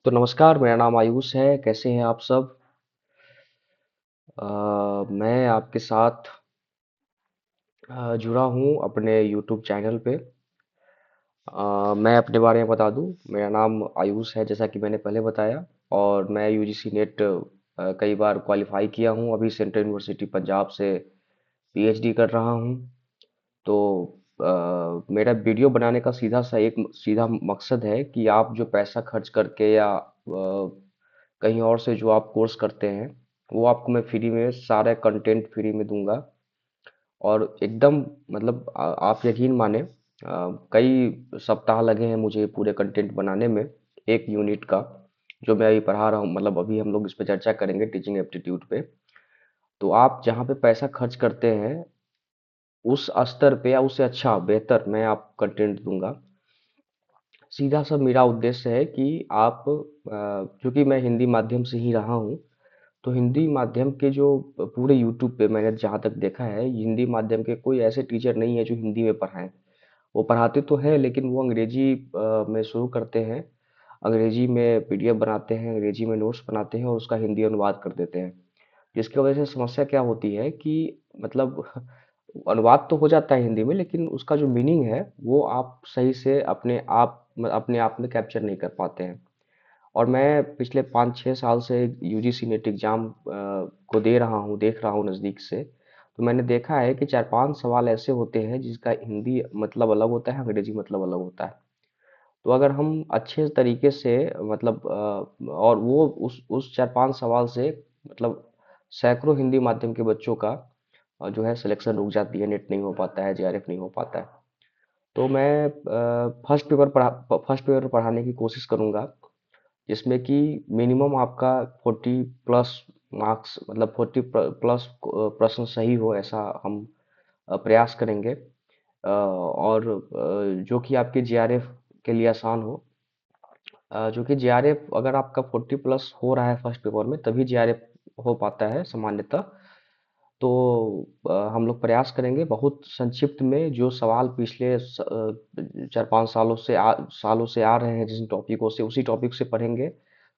तो नमस्कार, मेरा नाम आयुष है। कैसे हैं आप सब? मैं आपके साथ जुड़ा हूँ अपने यूट्यूब चैनल पे। मैं अपने बारे में बता दूँ, मेरा नाम आयुष है जैसा कि मैंने पहले बताया। और मैं यूजीसी नेट कई बार क्वालिफाई किया हूँ। अभी सेंट्रल यूनिवर्सिटी पंजाब से पीएचडी कर रहा हूँ। तो मेरा वीडियो बनाने का सीधा मकसद है कि आप जो पैसा खर्च करके या कहीं और से जो आप कोर्स करते हैं, वो आपको मैं फ्री में सारे कंटेंट फ्री में दूंगा। और एकदम मतलब आप यकीन माने, कई सप्ताह लगे हैं मुझे पूरे कंटेंट बनाने में, एक यूनिट का जो मैं अभी पढ़ा रहा हूँ। मतलब अभी हम लोग इस पे चर्चा करेंगे, टीचिंग एप्टीट्यूड पे। तो आप जहाँ पे पैसा खर्च करते हैं, उस स्तर पे या उससे अच्छा बेहतर मैं आप कंटेंट दूंगा। सीधा सा मेरा उद्देश्य है कि आप क्योंकि मैं हिंदी माध्यम से ही रहा हूँ, तो हिंदी माध्यम के जो पूरे यूट्यूब पे मैंने जहाँ तक देखा है, हिंदी माध्यम के कोई ऐसे टीचर नहीं है जो हिंदी में पढ़ाएं। वो पढ़ाते तो हैं लेकिन वो अंग्रेजी में शुरू करते हैं। अंग्रेजी में पीडीएफ बनाते हैं, अंग्रेजी में नोट्स बनाते हैं और उसका हिंदी अनुवाद कर देते हैं। जिसकी वजह से समस्या क्या होती है कि मतलब अनुवाद तो हो जाता है हिंदी में, लेकिन उसका जो मीनिंग है वो आप सही से अपने आप में कैप्चर नहीं कर पाते हैं। और मैं पिछले 5-6 साल से यूजीसी नेट एग्जाम को देख रहा हूँ नज़दीक से। तो मैंने देखा है कि 4-5 सवाल ऐसे होते हैं जिसका हिंदी मतलब अलग होता है, अंग्रेजी मतलब अलग होता है। तो अगर हम अच्छे तरीके से मतलब और वो उस 4-5 सवाल से मतलब सैकड़ों हिंदी माध्यम के बच्चों का जो है सिलेक्शन रुक जाती है, नेट नहीं हो पाता है, जेआरएफ नहीं हो पाता है। तो मैं फर्स्ट पेपर पढ़ाने की कोशिश करूंगा, जिसमें कि मिनिमम आपका 40+ मार्क्स, मतलब 40+ प्रश्न सही हो, ऐसा हम प्रयास करेंगे। और जो कि आपके जेआरएफ के लिए आसान हो। जो कि जेआरएफ अगर आपका 40+ हो रहा है फर्स्ट पेपर में, तभी जेआरएफ हो पाता है सामान्यतः। तो हम लोग प्रयास करेंगे बहुत संक्षिप्त में जो सवाल पिछले 4-5 सालों से आ रहे हैं, जिन टॉपिकों से, उसी टॉपिक से पढ़ेंगे।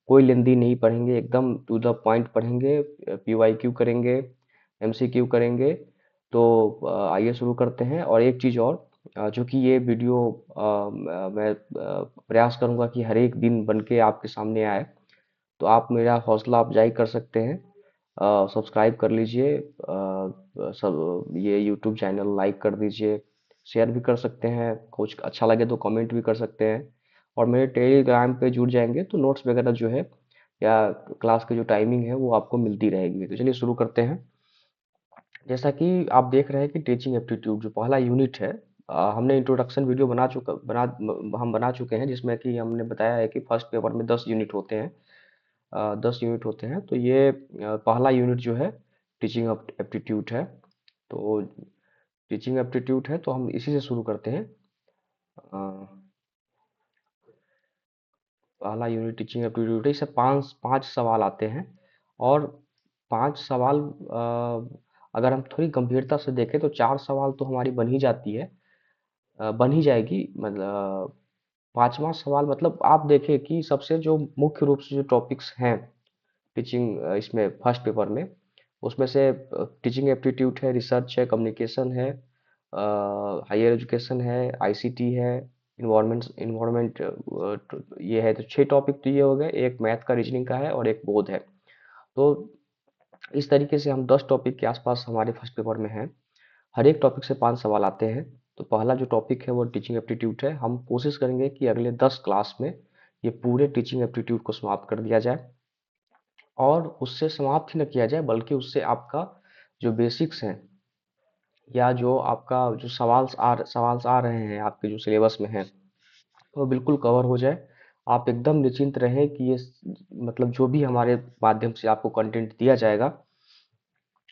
कोई लेंदी नहीं पढ़ेंगे, एकदम टू द पॉइंट पढ़ेंगे। पीवाईक्यू करेंगे, एमसीक्यू करेंगे। तो आइए शुरू करते हैं। और एक चीज़ और, जो कि ये वीडियो मैं प्रयास करूंगा कि हर एक दिन बन के आपके सामने आए। तो आप मेरा हौसला अफजाई कर सकते हैं। सब्सक्राइब कर लीजिए, सब ये यूट्यूब चैनल लाइक कर दीजिए, शेयर भी कर सकते हैं, कुछ अच्छा लगे तो कमेंट भी कर सकते हैं। और मेरे टेलीग्राम पे जुड़ जाएंगे तो नोट्स वगैरह जो है या क्लास की जो टाइमिंग है वो आपको मिलती रहेगी। तो चलिए शुरू करते हैं। जैसा कि आप देख रहे हैं कि टीचिंग एप्टीट्यूड जो पहला यूनिट है, हमने इंट्रोडक्शन वीडियो हम बना चुके हैं, जिसमें कि हमने बताया है कि फर्स्ट पेपर में 10 यूनिट होते हैं। 10 यूनिट होते हैं। तो ये पहला यूनिट जो है टीचिंग एप्टीट्यूड है। तो टीचिंग एप्टीट्यूड है तो हम इसी से शुरू करते हैं। अ, पहला यूनिट टीचिंग एप्टीट्यूड है। इससे पांच पांच सवाल आते हैं। और 5 सवाल, अगर हम थोड़ी गंभीरता से देखें तो 4 सवाल तो हमारी बन ही जाती है, बन ही जाएगी। मतलब 5वां सवाल, मतलब आप देखें कि सबसे जो मुख्य रूप से जो टॉपिक्स हैं टीचिंग, इसमें फर्स्ट पेपर में, उसमें से टीचिंग एप्टीट्यूड है, रिसर्च है, कम्युनिकेशन है, हायर एजुकेशन है, आईसीटी है, इन्वायरमेंट इन्वायरमेंट ये है। तो 6 टॉपिक तो ये हो गए, एक मैथ का, रीजनिंग का है और एक बोध है। तो इस तरीके से हम 10 टॉपिक के आसपास हमारे फर्स्ट पेपर में हैं। हर एक टॉपिक से 5 सवाल आते हैं। तो पहला जो टॉपिक है वो टीचिंग एप्टीट्यूड है। हम कोशिश करेंगे कि अगले 10 क्लास में ये पूरे टीचिंग एप्टीट्यूड को समाप्त कर दिया जाए। और उससे समाप्त ही न किया जाए, बल्कि उससे आपका जो बेसिक्स हैं या जो आपका जो सवाल आ रहे हैं आपके जो सिलेबस में हैं, वो बिल्कुल कवर हो जाए। आप एकदम निश्चिंत रहें कि मतलब जो भी हमारे माध्यम से आपको कंटेंट दिया जाएगा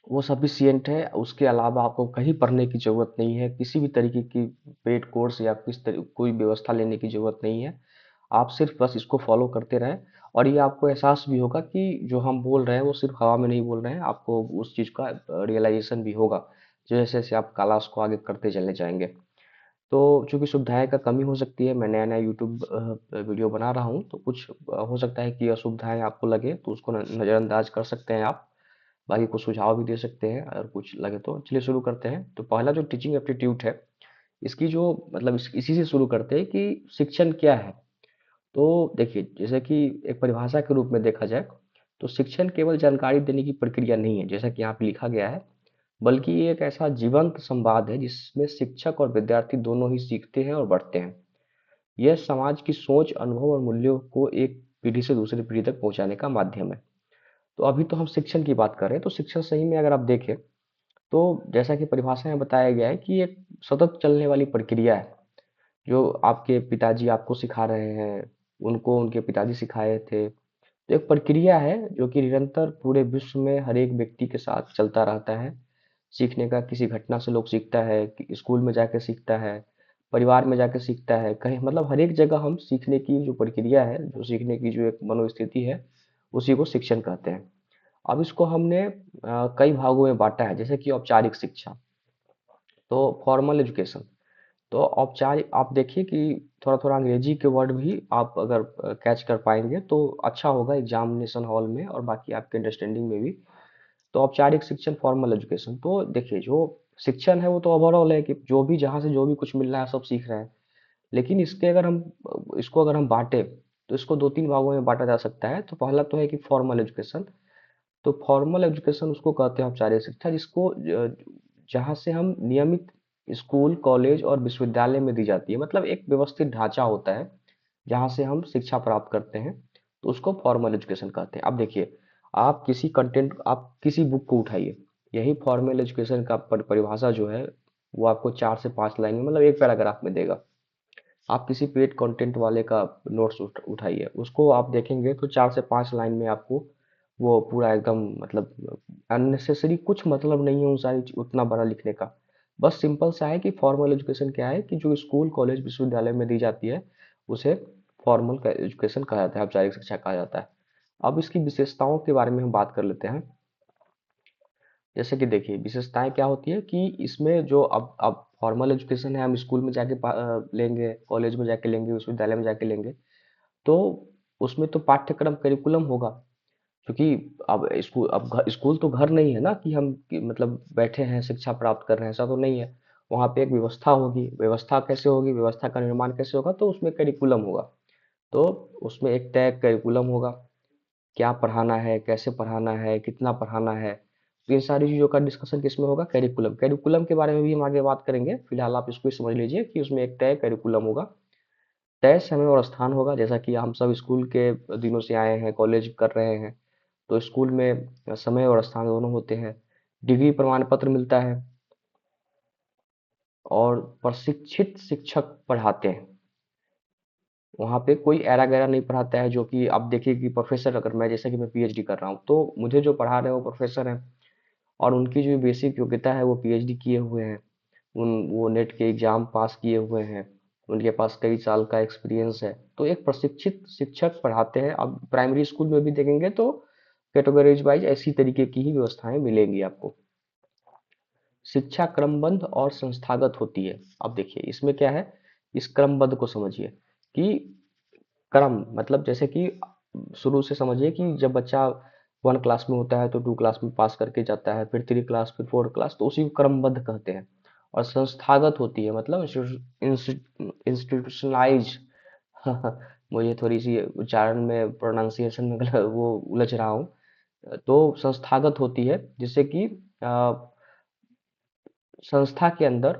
वो सफिशिएंट है। उसके अलावा आपको कहीं पढ़ने की ज़रूरत नहीं है, किसी भी तरीके की पेड कोर्स या कोई व्यवस्था लेने की ज़रूरत नहीं है। आप सिर्फ बस इसको फॉलो करते रहें। और ये आपको एहसास भी होगा कि जो हम बोल रहे हैं वो सिर्फ हवा में नहीं बोल रहे हैं, आपको उस चीज़ का रियलाइजेशन भी होगा जैसे जैसे आप क्लास को आगे करते चले जाएंगे। तो चूंकि सुविधाएं का कमी हो सकती है, मैं नया नया यूट्यूब वीडियो बना रहा हूँ, तो कुछ हो सकता है कि असुविधाएं आपको लगे, तो उसको नज़रअंदाज कर सकते हैं आप। बाकी कुछ सुझाव भी दे सकते हैं अगर कुछ लगे तो। चलिए शुरू करते हैं। तो पहला जो टीचिंग एप्टीट्यूड है, इसकी जो मतलब इसी से शुरू करते हैं कि शिक्षण क्या है। तो देखिए, जैसे कि एक परिभाषा के रूप में देखा जाए, तो शिक्षण केवल जानकारी देने की प्रक्रिया नहीं है, जैसा कि यहाँ पे लिखा गया है, बल्कि ये एक ऐसा जीवंत संवाद है जिसमें शिक्षक और विद्यार्थी दोनों ही सीखते हैं और बढ़ते हैं। यह समाज की सोच, अनुभव और मूल्यों को एक पीढ़ी से दूसरी पीढ़ी तक पहुंचाने का माध्यम है। तो अभी तो हम शिक्षण की बात कर रहे हैं, तो शिक्षण सही में अगर आप देखें, तो जैसा कि परिभाषा में बताया गया है कि एक सतत चलने वाली प्रक्रिया है। जो आपके पिताजी आपको सिखा रहे हैं, उनको उनके पिताजी सिखाए थे। तो एक प्रक्रिया है जो कि निरंतर पूरे विश्व में हर एक व्यक्ति के साथ चलता रहता है। सीखने का किसी घटना से लोग सीखता है, कि स्कूल में जाके सीखता है, परिवार में जाके सीखता है, कहीं मतलब हर एक जगह हम सीखने की जो प्रक्रिया है, जो सीखने की जो एक मनोस्थिति है, उसी को शिक्षण कहते हैं। अब इसको हमने कई भागों में बांटा है, जैसे कि औपचारिक शिक्षा, तो फॉर्मल एजुकेशन। तो औपचारिक आप देखिए कि थोड़ा थोड़ा अंग्रेजी के वर्ड भी आप अगर कैच कर पाएंगे तो अच्छा होगा एग्जामिनेशन हॉल में और बाकी आपके अंडरस्टैंडिंग में भी। तो औपचारिक शिक्षण, फॉर्मल एजुकेशन, तो देखिए जो शिक्षण है वो तो ओवरऑल है कि जो भी जहाँ से जो भी कुछ मिल रहा है सब सीख रहे हैं। लेकिन इसको अगर हम बांटे, तो इसको दो तीन भागों में बांटा जा सकता है। तो पहला तो है कि फॉर्मल एजुकेशन। तो फॉर्मल एजुकेशन उसको कहते हैं औपचारिक शिक्षा, जिसको जहाँ से हम नियमित स्कूल, कॉलेज और विश्वविद्यालय में दी जाती है, मतलब एक व्यवस्थित ढांचा होता है जहाँ से हम शिक्षा प्राप्त करते हैं, तो उसको फॉर्मल एजुकेशन कहते हैं। अब देखिए, आप किसी बुक को उठाइए, यही फॉर्मल एजुकेशन का परिभाषा जो है, वो आपको 4 से 5 लाइन में, मतलब एक पैराग्राफ में देगा। आप किसी पेड कंटेंट वाले का नोट्स उठाइए, उसको आप देखेंगे तो 4 से 5 लाइन में आपको वो पूरा एकदम मतलब अननेसेसरी कुछ मतलब नहीं है उन उतना बड़ा लिखने का। बस सिंपल सा है कि फॉर्मल एजुकेशन क्या है, कि जो स्कूल, कॉलेज, विश्वविद्यालय में दी जाती है, उसे फॉर्मल एजुकेशन कहा जाता है, औपचारिक शिक्षा कहा जाता है। अब इसकी विशेषताओं के बारे में हम बात कर लेते हैं। जैसे कि देखिए, विशेषताएं क्या होती है कि इसमें जो अब फॉर्मल एजुकेशन है, हम स्कूल में जाके लेंगे, कॉलेज में जाके लेंगे, विश्वविद्यालय में जाके लेंगे, तो उसमें तो पाठ्यक्रम करिकुलम होगा। क्योंकि स्कूल तो घर नहीं है ना, कि मतलब बैठे हैं शिक्षा प्राप्त कर रहे हैं, ऐसा तो नहीं है। वहाँ पे एक व्यवस्था होगी। व्यवस्था कैसे होगी, व्यवस्था का निर्माण कैसे होगा, तो उसमें करिकुलम होगा। तो उसमें एक तय करिकुलम होगा, क्या पढ़ाना है, कैसे पढ़ाना है, कितना पढ़ाना है। तो इन सारी चीज़ों का डिस्कशन किसमें होगा, करिकुलम। करिकुलम के बारे में भी हम आगे बात करेंगे, फिलहाल आप इसको ही समझ लीजिए कि उसमें एक तय करिकुलम होगा, तय समय और स्थान होगा। जैसा कि हम सब स्कूल के दिनों से आए हैं, कॉलेज कर रहे हैं, तो स्कूल में समय और स्थान दोनों होते हैं। डिग्री प्रमाण पत्र मिलता है, और प्रशिक्षित शिक्षक पढ़ाते हैं। वहाँ पे कोई ऐरा गैरा नहीं पढ़ाता है, जो कि आप देखिए कि प्रोफेसर, अगर मैं जैसे कि मैं पीएचडी कर रहा हूँ, तो मुझे जो पढ़ा रहे हैं वो प्रोफेसर हैं, और उनकी जो बेसिक योग्यता है वो पीएचडी किए हुए हैं। वो नेट के एग्जाम पास किए हुए हैं, उनके पास कई साल का एक्सपीरियंस है। तो एक प्रशिक्षित शिक्षक पढ़ाते हैं। अब प्राइमरी स्कूल में भी देखेंगे तो कैटेगरीज वाइज ऐसी तरीके की ही व्यवस्थाएं मिलेंगी आपको। शिक्षा क्रमबद्ध और संस्थागत होती है। अब देखिए इसमें क्या है, इस क्रमबद्ध को समझिए कि क्रम मतलब जैसे कि शुरू से समझिए कि जब बच्चा 1 क्लास में होता है तो 2 क्लास में पास करके जाता है, फिर 3 क्लास, फिर 4 क्लास, तो उसी को क्रमबद्ध कहते हैं। और संस्थागत होती है मतलब इंस्टीट्यूशनलाइज। मुझे थोड़ी सी उच्चारण में, प्रोनाउंसिएशन में वो उलझ रहा हूँ। तो संस्थागत होती है, जिससे कि संस्था के अंदर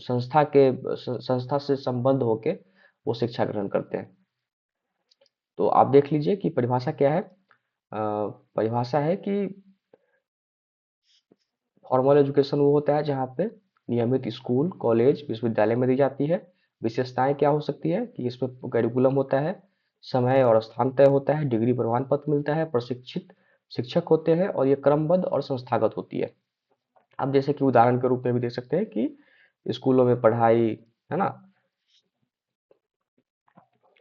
संस्था से संबद्ध होके वो शिक्षा ग्रहण करते हैं। तो आप देख लीजिए कि परिभाषा क्या है। परिभाषा है कि फॉर्मल एजुकेशन वो होता है जहाँ पे नियमित स्कूल, कॉलेज, विश्वविद्यालय में दी जाती है। विशेषताएं क्या हो सकती है कि इसमें करिकुलम होता है, समय और स्थान तय होता है, डिग्री प्रमाण पत्र मिलता है, प्रशिक्षित शिक्षक होते हैं, और ये क्रमबद्ध और संस्थागत होती है। अब जैसे कि उदाहरण के रूप में भी दे सकते हैं कि स्कूलों में पढ़ाई, है ना,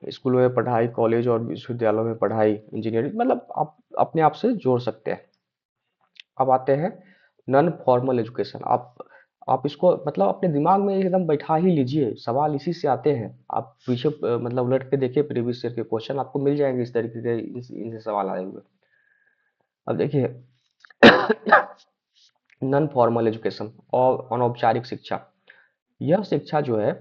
स्कूलों में पढ़ाई, कॉलेज और विश्वविद्यालयों में पढ़ाई, इंजीनियरिंग, मतलब आप अपने आप से जोड़ सकते हैं। अब आते हैं नॉन फॉर्मल एजुकेशन। आप इसको मतलब अपने दिमाग में एकदम बैठा ही लीजिए, सवाल इसी से आते हैं। आप पीछे मतलब उलट के देखिए प्रीवियस ईयर के क्वेश्चन, आपको मिल जाएंगे इस तरीके के, इनसे सवाल आए हुए। अब देखिए नॉन फॉर्मल एजुकेशन और अनौपचारिक शिक्षा, यह शिक्षा जो है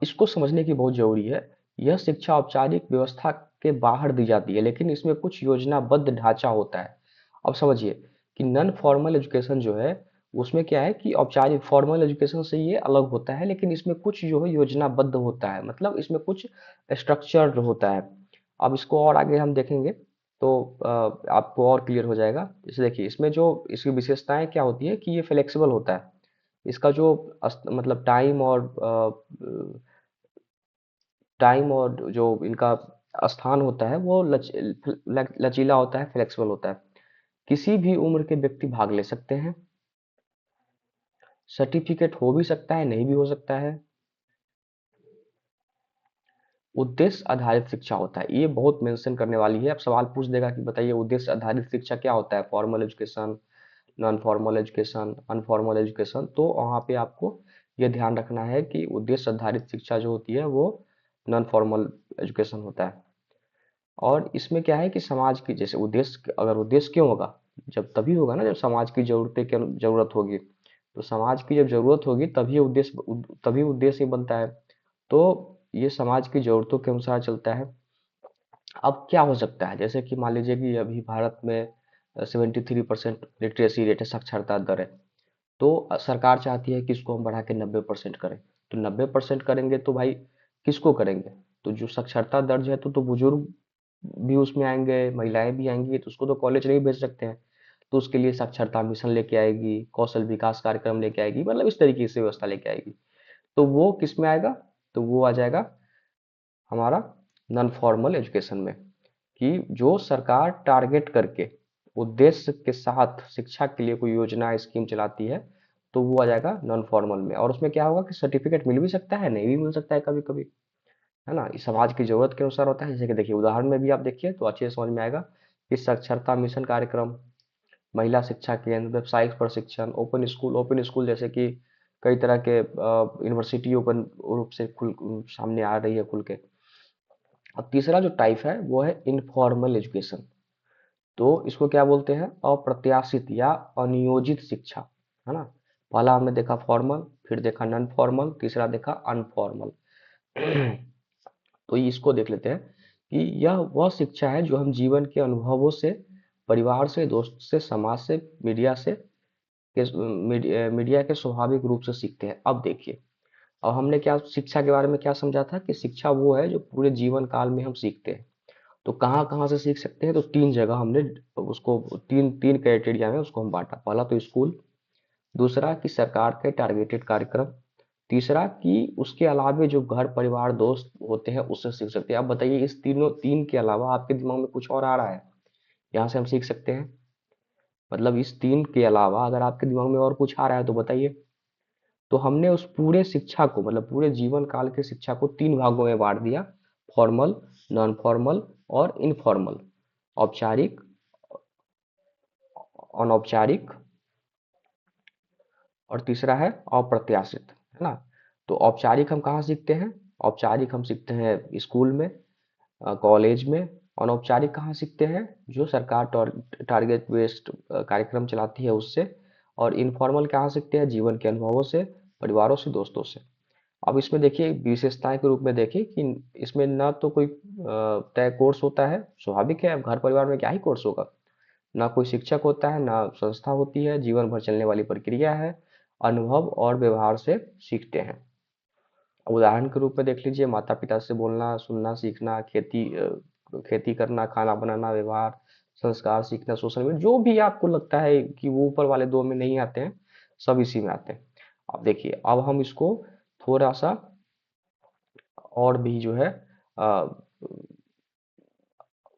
इसको समझने की बहुत जरूरी है। यह शिक्षा औपचारिक व्यवस्था के बाहर दी जाती है, लेकिन इसमें कुछ योजनाबद्ध ढांचा होता है। अब समझिए कि नॉन फॉर्मल एजुकेशन जो है, उसमें क्या है कि औपचारिक फॉर्मल एजुकेशन से ये अलग होता है, लेकिन इसमें कुछ जो है योजनाबद्ध होता है, मतलब इसमें कुछ स्ट्रक्चर्ड होता है। अब इसको और आगे हम देखेंगे तो आपको और क्लियर हो जाएगा। जैसे देखिए इसमें जो इसकी विशेषताएं क्या होती है कि ये फ्लेक्सिबल होता है। इसका जो मतलब टाइम और जो इनका स्थान होता है वो लचीला होता है, फ्लेक्सिबल होता है। किसी भी उम्र के व्यक्ति भाग ले सकते हैं। सर्टिफिकेट हो भी सकता है, नहीं भी हो सकता है। उद्देश्य आधारित शिक्षा होता है, ये बहुत मेंशन करने वाली है। अब सवाल पूछ देगा कि बताइए उद्देश्य आधारित शिक्षा क्या होता है, formal education, non formal education, informal education. तो वहाँ पे आपको ये ध्यान रखना है कि उद्देश्य आधारित शिक्षा जो होती है वो नॉन फॉर्मल एजुकेशन होता है। और इसमें क्या है कि समाज की जैसे उद्देश्य, अगर उद्देश्य क्यों होगा, जब तभी होगा ना जब समाज की जरूरत होगी। तो समाज की जब जरूरत होगी तभी उद्देश्य ही बनता है। तो ये समाज की जरूरतों के अनुसार चलता है। अब क्या हो सकता है, जैसे कि मान लीजिए कि अभी भारत में 73% लिटरेसी रेट है, साक्षरता दर है। तो सरकार चाहती है कि इसको हम बढ़ा के 90% करें। तो 90% करेंगे तो भाई किसको करेंगे? तो जो साक्षरता दर है तो बुजुर्ग भी उसमें आएंगे, महिलाएं भी आएंगी, तो उसको तो कॉलेज नहीं भेज सकते हैं। तो उसके लिए साक्षरता मिशन लेके आएगी, कौशल विकास कार्यक्रम लेके आएगी, मतलब इस तरीके से व्यवस्था लेके आएगी। तो वो किस में आएगा? तो वो आ जाएगा हमारा नॉन फॉर्मल एजुकेशन में, कि जो सरकार टारगेट करके उद्देश्य के साथ शिक्षा के लिए कोई योजना स्कीम चलाती है, तो वो आ जाएगा नॉन फॉर्मल में। और उसमें क्या होगा कि सर्टिफिकेट मिल भी सकता है, नहीं भी मिल सकता है कभी कभी, है ना। इस समाज की जरूरत के अनुसार होता है। जैसे कि देखिए उदाहरण में भी आप देखिए तो अच्छे से समझ में आएगा कि साक्षरता मिशन कार्यक्रम, महिला शिक्षा केंद्र, व्यावसायिक प्रशिक्षण, ओपन स्कूल जैसे कि कई तरह के यूनिवर्सिटी ओपन रूप से खुल सामने आ रही है खुल के। अब तीसरा जो टाइप है वो है इनफॉर्मल एजुकेशन। तो इसको क्या बोलते हैं? अप्रत्याशित या अनियोजित शिक्षा, है ना। पहला हमने देखा फॉर्मल, फिर देखा नॉन फॉर्मल, तीसरा देखा अनफॉर्मल। तो इसको देख लेते हैं कि यह वह शिक्षा है जो हम जीवन के अनुभवों से, परिवार से, दोस्त से, समाज से, मीडिया के स्वाभाविक रूप से सीखते हैं। अब देखिए, अब हमने क्या शिक्षा के बारे में क्या समझा था कि शिक्षा वो है जो पूरे जीवन काल में हम सीखते हैं। तो कहाँ कहाँ से सीख सकते हैं? तो तीन जगह हमने उसको, तीन तीन क्राइटेरिया में उसको हम बांटा। पहला तो स्कूल, दूसरा कि सरकार के टारगेटेड कार्यक्रम, तीसरा कि उसके अलावा जो घर परिवार दोस्त होते हैं उससे सीख सकते हैं। अब बताइए इस तीन के अलावा आपके दिमाग में कुछ और आ रहा है यहाँ से हम सीख सकते हैं? मतलब इस तीन के अलावा अगर आपके दिमाग में और कुछ आ रहा है तो बताइए। तो हमने उस पूरे शिक्षा को, मतलब पूरे जीवन काल के शिक्षा को तीन भागों में बांट दिया: फॉर्मल, नॉन फॉर्मल और इनफॉर्मल। औपचारिक, अनौपचारिक, और तीसरा है अप्रत्याशित, है ना। तो औपचारिक हम कहाँ सीखते हैं? औपचारिक हम सीखते हैं स्कूल में, कॉलेज में। अनौपचारिक कहाँ सीखते हैं? जो सरकार टारगेट बेस्ड कार्यक्रम चलाती है उससे। और इनफॉर्मल कहाँ सीखते हैं? जीवन के अनुभवों से, परिवारों से, दोस्तों से। अब इसमें देखिए विशेषताएं के रूप में देखिए कि इसमें ना तो कोई तय कोर्स होता है, स्वाभाविक है, अब घर परिवार में क्या ही कोर्स होगा। ना कोई शिक्षक होता है, ना संस्था होती है, जीवन भर चलने वाली प्रक्रिया है। अनुभव और व्यवहार से सीखते हैं। अब उदाहरण के रूप में देख लीजिए, माता पिता से बोलना सुनना सीखना, खेती करना, खाना बनाना, व्यवहार, संस्कार सीखना, सोशल मीडिया, जो भी आपको लगता है कि वो ऊपर वाले दो में नहीं आते हैं, सब इसी में आते हैं। अब देखिए, अब हम इसको थोड़ा सा और भी जो है अ,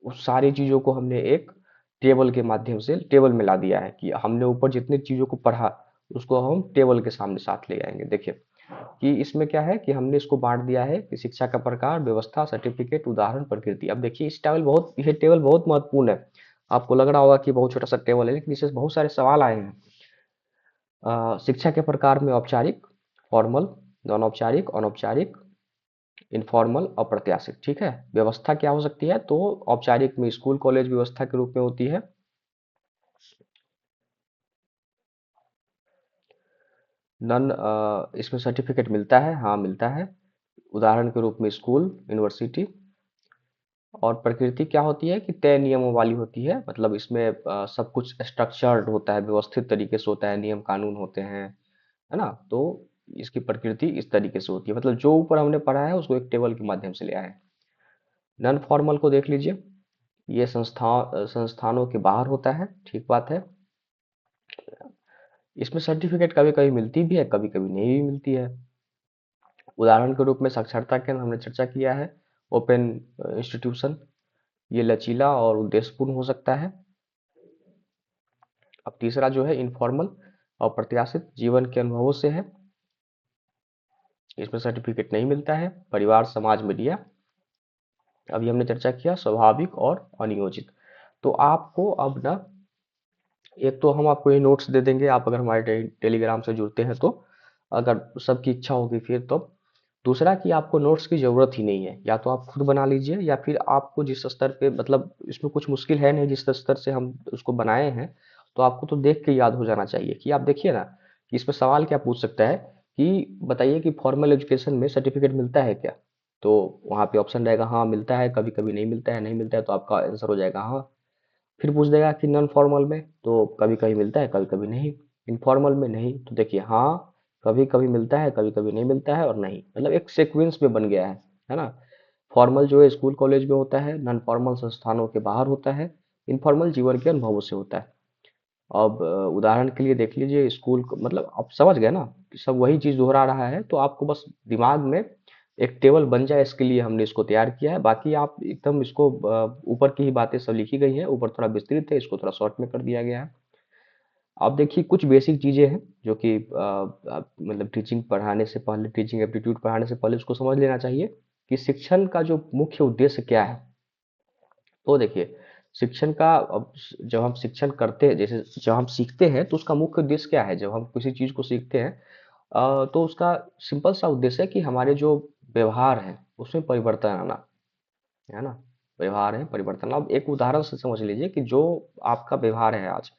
उस सारी चीज़ों को हमने एक टेबल के माध्यम से टेबल में ला दिया है कि हमने ऊपर जितनी चीज़ों को पढ़ा उसको हम टेबल के सामने साथ ले आएंगे। देखिए कि इसमें क्या है कि हमने इसको बांट दिया है कि शिक्षा का प्रकार, व्यवस्था, सर्टिफिकेट, उदाहरण, प्रकृति। अब देखिए ये टेबल बहुत महत्वपूर्ण है। आपको लग रहा होगा कि बहुत छोटा सा टेबल है, लेकिन इससे बहुत सारे सवाल आए हैं। शिक्षा के प्रकार में औपचारिक, फॉर्मल, नॉन औपचारिक, अनौपचारिक, इनफॉर्मल, अप्रत्याशित। ठीक है, व्यवस्था क्या हो सकती है? तो औपचारिक में स्कूल कॉलेज व्यवस्था के रूप में होती है। नन इसमें सर्टिफिकेट मिलता है, हाँ मिलता है। उदाहरण के रूप में स्कूल, यूनिवर्सिटी। और प्रकृति क्या होती है कि तय नियमों वाली होती है, मतलब इसमें सब कुछ स्ट्रक्चर्ड होता है, व्यवस्थित तरीके से होता है, नियम कानून होते हैं, है ना? तो इसकी प्रकृति इस तरीके से होती है, मतलब जो ऊपर हमने पढ़ा है उसको एक टेबल के माध्यम से ले आए। नॉन फॉर्मल को देख लीजिए, ये संस्थानों के बाहर होता है, ठीक बात है। इसमें सर्टिफिकेट कभी कभी मिलती भी है, कभी कभी नहीं भी मिलती है। उदाहरण के रूप में साक्षरता केंद्र हमने चर्चा किया है, ओपन इंस्टीट्यूशन। ये लचीला और उद्देश्यपूर्ण हो सकता है। अब तीसरा जो है इनफॉर्मल और प्रत्याशित, जीवन के अनुभवों से है। इसमें सर्टिफिकेट नहीं मिलता है। परिवार, समाज, मीडिया। अभी हमने चर्चा किया स्वाभाविक और अनियोजित। तो आपको अब ना, एक तो हम आपको ये नोट्स दे देंगे, आप अगर हमारे टेलीग्राम से जुड़ते हैं तो, अगर सबकी इच्छा होगी फिर तो। दूसरा कि आपको नोट्स की ज़रूरत ही नहीं है, या तो आप खुद बना लीजिए, या फिर आपको जिस स्तर पे, मतलब इसमें कुछ मुश्किल है नहीं, जिस स्तर से हम उसको बनाए हैं, तो आपको तो देख के याद हो जाना चाहिए। कि आप देखिए ना कि इसमें सवाल क्या पूछ सकता है कि बताइए कि फॉर्मल एजुकेशन में सर्टिफिकेट मिलता है क्या? तो वहाँ पे ऑप्शन रहेगा हाँ मिलता है, कभी कभी नहीं मिलता है, नहीं मिलता है तो आपका आंसर हो जाएगा हाँ। फिर पूछ देगा कि नॉन फॉर्मल में, तो कभी कभी मिलता है, कभी कभी नहीं। इनफॉर्मल में नहीं, तो देखिए हाँ, कभी कभी मिलता है, कभी कभी नहीं मिलता है, और नहीं, मतलब एक सीक्वेंस में बन गया है ना? फॉर्मल जो है स्कूल कॉलेज में होता है, नॉन फॉर्मल संस्थानों के बाहर होता है, इनफॉर्मल जीवन के अनुभवों से होता है। अब उदाहरण के लिए देख लीजिए स्कूल मतलब आप समझ गए ना कि सब वही चीज़ दोहरा रहा है, तो आपको बस दिमाग में एक टेबल बन जाए, इसके लिए हमने इसको तैयार किया है। बाकी आप एकदम इसको ऊपर की ही बातें सब लिखी गई हैं, ऊपर थोड़ा विस्तृत है, इसको थोड़ा शॉर्ट में कर दिया गया है। आप देखिए कुछ बेसिक चीज़ें हैं जो कि आप मतलब टीचिंग पढ़ाने से पहले, टीचिंग एप्टीट्यूड पढ़ाने से पहले उसको समझ लेना चाहिए कि शिक्षण का जो मुख्य उद्देश्य क्या है। तो देखिए शिक्षण का, अब जब हम शिक्षण करते हैं, जैसे जब हम सीखते हैं तो उसका मुख्य उद्देश्य क्या है? जब हम किसी चीज़ को सीखते हैं तो उसका सिंपल सा उद्देश्य है कि हमारे जो व्यवहार है उसमें परिवर्तन आना, है ना? व्यवहार है परिवर्तन। अब एक उदाहरण से समझ लीजिए कि जो आपका व्यवहार है आज,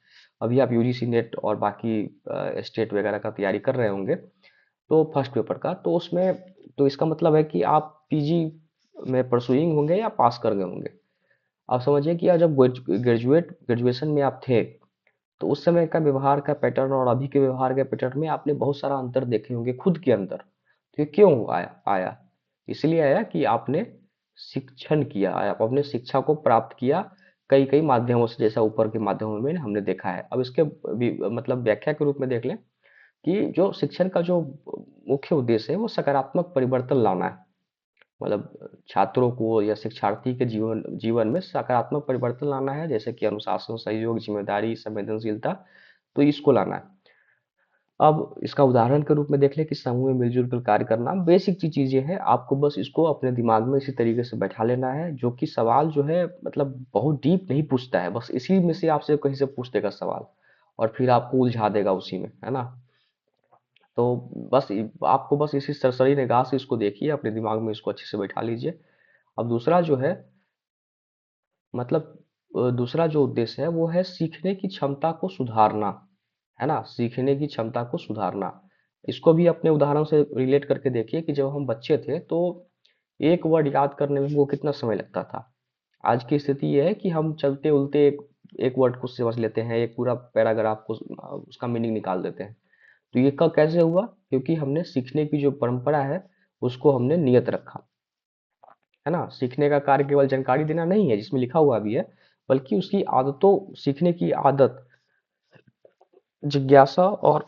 अभी आप यूजीसी नेट और बाकी स्टेट वगैरह का तैयारी कर रहे होंगे, तो फर्स्ट पेपर का, तो उसमें, तो इसका मतलब है कि आप पीजी में परसुइंग होंगे या पास कर गए होंगे। आप समझिए कि जब ग्रेजुएशन में आप थे, तो उस समय का व्यवहार का पैटर्न और अभी के व्यवहार के पैटर्न में आपने बहुत सारा अंतर देखे होंगे खुद के अंदर। तो ये क्यों आया? इसलिए आया कि आपने शिक्षण किया, आप अपने शिक्षा को प्राप्त किया कई कई माध्यमों से, जैसा ऊपर के माध्यमों में हमने देखा है। अब इसके मतलब व्याख्या के रूप में देख लें कि जो शिक्षण का जो मुख्य उद्देश्य है वो सकारात्मक परिवर्तन लाना है। मतलब छात्रों को या शिक्षार्थी के जीवन जीवन में सकारात्मक परिवर्तन लाना है, जैसे कि अनुशासन, सहयोग, जिम्मेदारी, संवेदनशीलता, तो इसको लाना है। अब इसका उदाहरण के रूप में देख लें कि समूह में मिलजुल कर कार्य करना, बेसिक चीजें हैं, आपको बस इसको अपने दिमाग में इसी तरीके से बैठा लेना है, जो कि सवाल जो है मतलब बहुत डीप नहीं पूछता है, बस इसी में से आपसे कहीं से पूछ देगा सवाल, और फिर आपको उलझा देगा उसी में, है ना? तो बस आपको बस इसी सरसरी निगाह से इसको देखिए, अपने दिमाग में इसको अच्छे से बैठा लीजिए। अब दूसरा जो है, मतलब दूसरा जो उद्देश्य है वो है सीखने की क्षमता को सुधारना, है ना? सीखने की क्षमता को सुधारना। इसको भी अपने उदाहरण से रिलेट करके देखिए कि जब हम बच्चे थे तो एक वर्ड याद करने में वो कितना समय लगता था। आज की स्थिति ये है कि हम चलते उलते एक वर्ड को समझ लेते हैं, एक पूरा पैराग्राफ को उसका मीनिंग निकाल देते हैं। तो ये कब कैसे हुआ? क्योंकि हमने सीखने की जो परंपरा है उसको हमने नियत रखा, है ना? सीखने का कार्य केवल जानकारी देना नहीं है जिसमें लिखा हुआ भी है, बल्कि उसकी आदतों, सीखने की आदत, जिज्ञासा और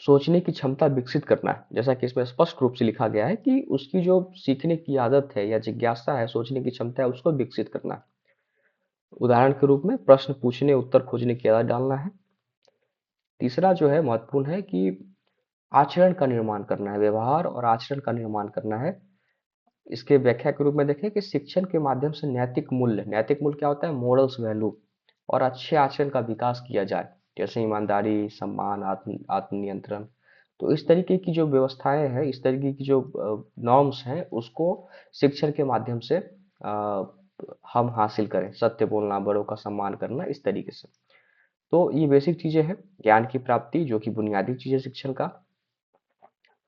सोचने की क्षमता विकसित करना है। जैसा कि इसमें स्पष्ट रूप से लिखा गया है कि उसकी जो सीखने की आदत है या जिज्ञासा है, सोचने की क्षमता है, उसको विकसित करना है। उदाहरण के रूप में प्रश्न पूछने, उत्तर खोजने की आदत डालना है। तीसरा जो है महत्वपूर्ण है कि आचरण का निर्माण करना है, व्यवहार और आचरण का निर्माण करना है। इसके व्याख्या के रूप में देखें कि शिक्षण के माध्यम से नैतिक मूल्य, नैतिक मूल्य क्या होता है? मोरल्स वैल्यू, और अच्छे आचरण का विकास किया जाए। जैसे ईमानदारी, सम्मान, आत्मनियंत्रण। तो इस तरीके की जो व्यवस्थाएं हैं, इस तरीके की जो नॉर्म्स हैं, उसको शिक्षण के माध्यम से हम हासिल करें। सत्य बोलना, बड़ों का सम्मान करना, इस तरीके से। तो ये बेसिक चीजें हैं ज्ञान की प्राप्ति, जो कि बुनियादी चीजें शिक्षण का।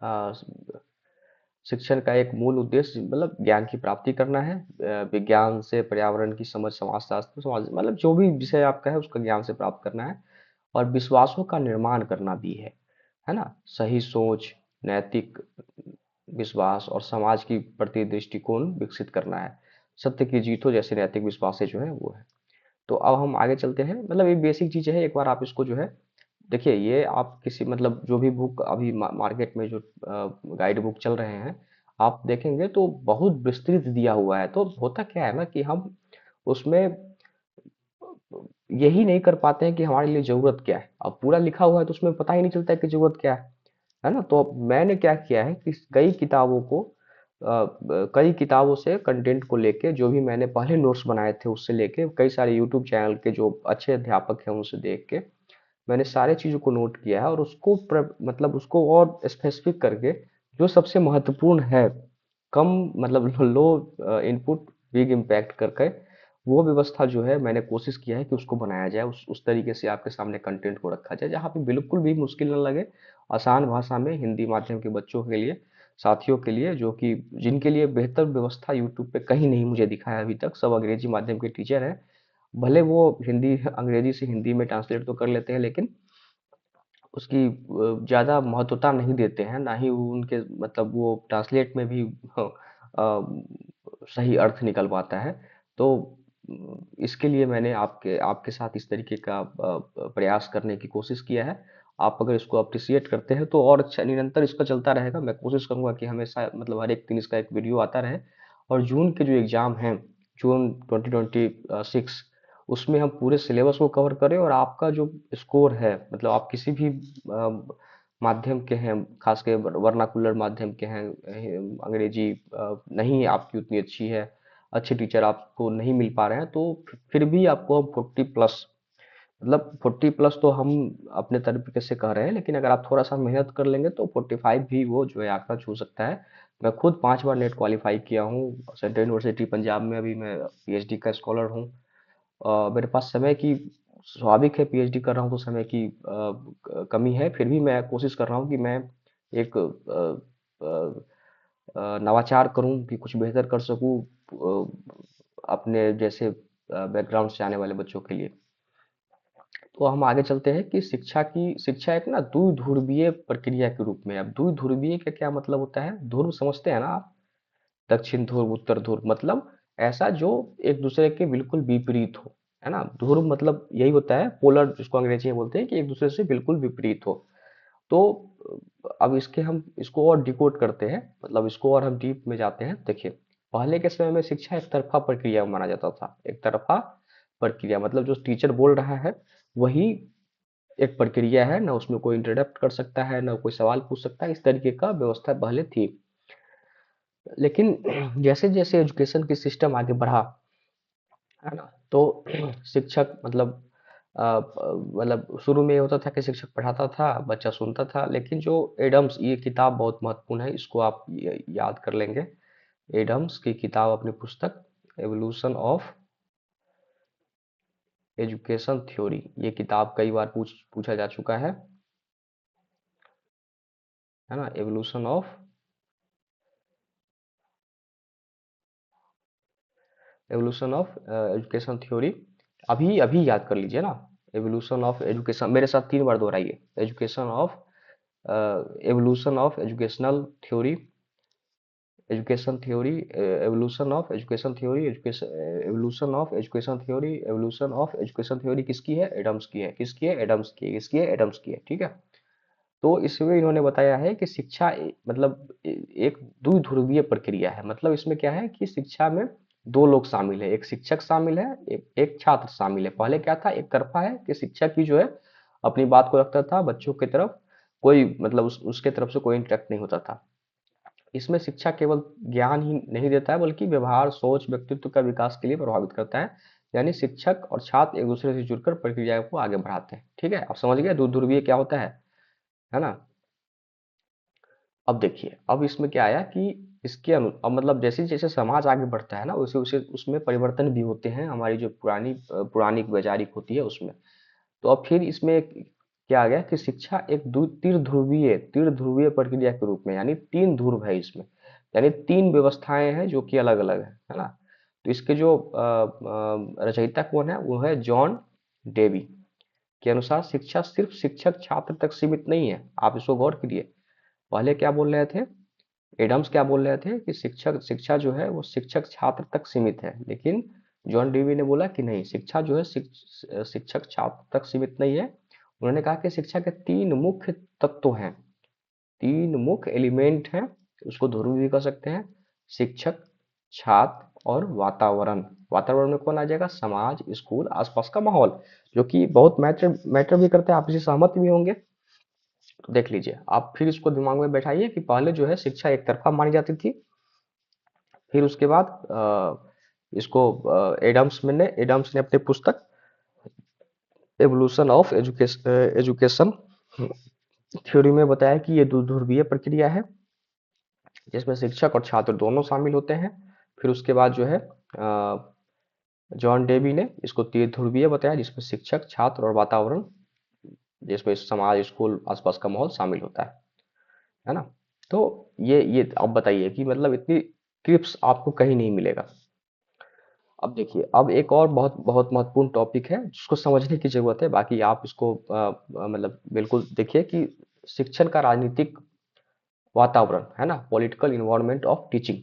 अ, शिक्षण का एक मूल उद्देश्य मतलब ज्ञान की प्राप्ति करना है। विज्ञान से पर्यावरण की समझ, समाजशास्त्र, समाज मतलब जो भी विषय आपका है उसका ज्ञान से प्राप्त करना है। और विश्वासों का निर्माण करना भी है ना। सही सोच, नैतिक विश्वास और समाज की प्रति दृष्टिकोण विकसित करना है। सत्य की जीत हो जैसे नैतिक विश्वास जो है वो है। तो अब हम आगे चलते हैं। मतलब ये बेसिक चीजें हैं, एक बार आप इसको जो है देखिए। ये आप किसी मतलब जो भी बुक अभी मार्केट में जो गाइड बुक चल रहे हैं, आप देखेंगे तो बहुत विस्तृत दिया हुआ है। तो होता क्या है ना कि हम उसमें यही नहीं कर पाते हैं कि हमारे लिए जरूरत क्या है। अब पूरा लिखा हुआ है तो उसमें पता ही नहीं चलता है कि जरूरत क्या है ना। तो अब मैंने क्या किया है कि कई किताबों को कई किताबों से कंटेंट को लेके, जो भी मैंने पहले नोट्स बनाए थे उससे लेके, कई सारे यूट्यूब चैनल के जो अच्छे अध्यापक हैं उनसे देख के मैंने सारे चीज़ों को नोट किया है। और उसको मतलब उसको और स्पेसिफिक करके, जो सबसे महत्वपूर्ण है, कम मतलब लो इनपुट बिग इम्पैक्ट करके, वो व्यवस्था जो है मैंने कोशिश किया है कि उसको बनाया जाए। उस तरीके से आपके सामने कंटेंट को रखा जाए जहाँ पे बिल्कुल भी मुश्किल न लगे, आसान भाषा में, हिंदी माध्यम के बच्चों के लिए, साथियों के लिए, जो कि जिनके लिए बेहतर व्यवस्था यूट्यूब पे कहीं नहीं मुझे दिखा है अभी तक। सब अंग्रेजी माध्यम के टीचर हैं, भले वो हिंदी अंग्रेजी से हिंदी में ट्रांसलेट तो कर लेते हैं, लेकिन उसकी ज़्यादा महत्वता नहीं देते हैं। ना ही वो उनके मतलब वो ट्रांसलेट में भी सही अर्थ निकल पाता है। तो इसके लिए मैंने आपके आपके साथ इस तरीके का प्रयास करने की कोशिश किया है। आप अगर इसको अप्रिशिएट करते हैं तो और अच्छा, निरंतर इसका चलता रहेगा। मैं कोशिश करूंगा कि हमेशा मतलब हर एक दिन इसका एक वीडियो आता रहे। और जून के जो एग्ज़ाम हैं, जून 2026, उसमें हम पूरे सिलेबस को कवर करें। और आपका जो स्कोर है, मतलब आप किसी भी माध्यम के हैं, खास के वर्नाकुलर माध्यम के हैं, अंग्रेजी नहीं आपकी उतनी अच्छी है, अच्छे टीचर आपको नहीं मिल पा रहे हैं, तो फिर भी आपको हम 40+ मतलब 40+ तो हम अपने तरीके से कह रहे हैं, लेकिन अगर आप थोड़ा सा मेहनत कर लेंगे तो 45 भी वो जो है आंकड़ा छू सकता है। मैं खुद 5 बार नेट क्वालिफाई किया हूँ। सेंट्रल यूनिवर्सिटी पंजाब में अभी मैं पीएचडी का स्कॉलर हूँ। मेरे पास समय की, स्वाभाविक है पीएचडी कर रहा हूँ तो समय की कमी है। फिर भी मैं कोशिश कर रहा हूँ कि मैं एक नवाचार करूँ कि कुछ बेहतर कर सकूँ अपने जैसे बैकग्राउंड से आने वाले बच्चों के लिए। तो हम आगे चलते हैं कि शिक्षा एक ना द्विध्रुवीय प्रक्रिया के रूप में। अब द्विध्रुवीय का क्या मतलब होता है? ध्रुव समझते हैं ना आप? दक्षिण ध्रुव, उत्तर ध्रुव, मतलब ऐसा जो एक दूसरे के बिल्कुल विपरीत हो, है ना। ध्रुव मतलब यही होता है, पोलर जिसको अंग्रेजी में बोलते हैं, कि एक दूसरे से बिल्कुल विपरीत हो। तो अब इसके हम इसको और डिकोड करते हैं, मतलब इसको और हम डीप में जाते हैं। देखिए, पहले के समय में शिक्षा एक तरफा प्रक्रिया माना जाता था। एक तरफा प्रक्रिया मतलब जो टीचर बोल रहा है वही एक प्रक्रिया है, ना उसमें कोई इंटरप्ट कर सकता है, ना कोई सवाल पूछ सकता है। इस तरीके का व्यवस्था पहले थी। लेकिन जैसे जैसे एजुकेशन की सिस्टम आगे बढ़ा, है ना, तो शिक्षक मतलब शुरू में ये होता था कि शिक्षक पढ़ाता था, बच्चा सुनता था। लेकिन जो एडम्स, ये किताब बहुत महत्वपूर्ण है, इसको आप याद कर लेंगे। एडम्स की किताब, अपनी पुस्तक एवोल्यूशन ऑफ एजुकेशन थ्योरी, ये किताब कई बार पूछा जा चुका है ना। एवोल्यूशन ऑफ एजुकेशन थ्योरी, अभी अभी याद कर लीजिए ना। एवोल्यूशन ऑफ एजुकेशन, मेरे साथ 3 बार दोहराइए। Education of evolution of educational theory, education theory, evolution of education theory, education evolution of education theory, evolution of education theory किसकी है? एडम्स की है। किसकी है? एडम्स की है। किसकी है? एडम्स की है। ठीक है। तो इसमें इन्होंने बताया है कि शिक्षा मतलब एक द्विध्रुवीय प्रक्रिया है। मतलब इसमें क्या है कि शिक्षा में दो लोग शामिल है, एक शिक्षक शामिल है, एक छात्र शामिल है। पहले क्या था? एक तरफा है कि शिक्षक ही जो है अपनी बात को रखता था बच्चों की तरफ, कोई मतलब उसके तरफ से कोई इंटरेक्ट नहीं होता था। इसमें शिक्षा केवल ज्ञान ही नहीं देता है, बल्कि व्यवहार, सोच, व्यक्तित्व का विकास के लिए प्रभावित करता है। यानी शिक्षक और छात्र एक दूसरे से जुड़कर प्रक्रिया को आगे बढ़ाते हैं। ठीक है, आप समझ गए दो ध्रुवीय क्या होता है ना। अब देखिए, अब इसमें क्या आया कि इसके अब मतलब जैसे जैसे समाज आगे बढ़ता है ना, उसे उसे उसमें परिवर्तन भी होते हैं, हमारी जो पुरानी वैचारिक होती है उसमें। तो अब फिर इसमें क्या आ गया कि शिक्षा एक तिर ध्रुवीय प्रक्रिया के रूप में, यानी तीन ध्रुव है इसमें, यानी तीन व्यवस्थाएं हैं जो कि अलग अलग है ना। तो इसके जो रचयिता कौन है, वो है जॉन डेवी के अनुसार शिक्षा सिर्फ शिक्षक छात्र तक सीमित नहीं है। आप इसको गौर कीजिए, पहले क्या बोल रहे थे, एडम्स क्या बोल रहे थे कि शिक्षा जो है वो शिक्षक छात्र तक सीमित है, लेकिन जॉन डीवी ने बोला कि नहीं, शिक्षा जो है शिक्षक छात्र तक सीमित नहीं है। उन्होंने कहा कि शिक्षा के तीन मुख्य तत्व हैं, तीन मुख्य एलिमेंट हैं, उसको ध्रुव भी कह सकते हैं, शिक्षक, छात्र और वातावरण। वातावरण में कौन आ जाएगा, समाज, स्कूल, आसपास का माहौल, जो कि बहुत मैटर मैटर भी करते हैं, आप इसे सहमत भी होंगे। तो देख लीजिए, आप फिर इसको दिमाग में बैठाइए कि पहले जो है शिक्षा एक तरफा मानी जाती थी, फिर उसके बाद इसको एडम्स ने अपनी पुस्तक एवोल्यूशन ऑफ एजुकेशन थ्योरी में बताया कि ये ध्रुवीय प्रक्रिया है, जिसमें शिक्षक और छात्र दोनों शामिल होते हैं। फिर उसके बाद जो है जॉन डेवी ने इसको ध्रुवीय बताया, जिसमें शिक्षक, छात्र और वातावरण, जिसमें समाज, स्कूल, आसपास का माहौल शामिल होता है ना। तो ये आप बताइए कि मतलब इतनी टिप्स आपको कहीं नहीं मिलेगा। अब देखिए, अब एक और बहुत बहुत महत्वपूर्ण टॉपिक है जिसको समझने की जरूरत है, बाकी आप इसको मतलब बिल्कुल देखिए कि शिक्षण का राजनीतिक वातावरण है ना, पॉलिटिकल इन्वायरमेंट ऑफ टीचिंग।